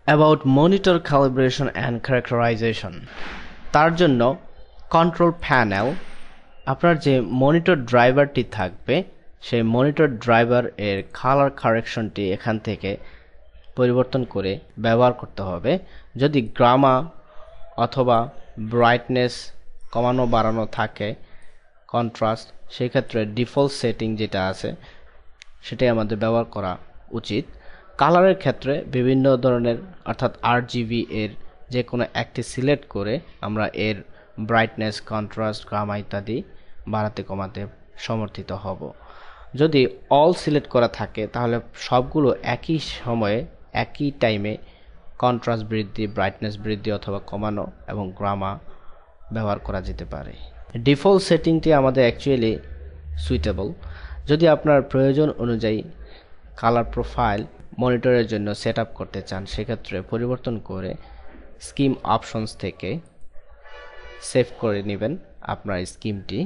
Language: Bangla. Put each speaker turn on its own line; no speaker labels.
about monitor calibration and characterization তার জন্য কন্ট্রোল প্যানেল আপনার যে মনিটর ড্রাইভারটি থাকবে সেই মনিটর ড্রাইভার এর কালার কারেকশনটি এখান থেকে পরিবর্তন করে ব্যবহার করতে হবে যদি গ্রামা অথবা ব্রাইটনেস কমানো বাড়ানো থাকে কন্ট্রাস্ট সেই ক্ষেত্রে ডিফল্ট সেটিং যেটা আছে সেটাই আমাদের ব্যবহার করা উচিত কালারের ক্ষেত্রে বিভিন্ন ধরনের অর্থাৎ আরজিবি এর যে কোনো একটি সিলেক্ট করে আমরা এর ব্রাইটনেস কন্ট্রাস্ট গামা ইত্যাদি বাড়াতে কমাতে সমর্থিত হব যদি অল সিলেক্ট করা থাকে তাহলে সবগুলো একই সময়ে একই টাইমে কন্ট্রাস্ট বৃদ্ধি ব্রাইটনেস বৃদ্ধি অথবা কমানো এবং গামা ব্যবহার করা যেতে পারে ডিফল্ট সেটিংটি আমাদের অ্যাকচুয়ালি সুইটেবল যদি আপনার প্রয়োজন অনুযায়ী কালার প্রোফাইল মনিটরের জন্য সেট আপ করতে চান সেক্ষেত্রে পরিবর্তন করে স্কিম অপশনস থেকে সেভ করে নেবেন আপনার স্কিমটি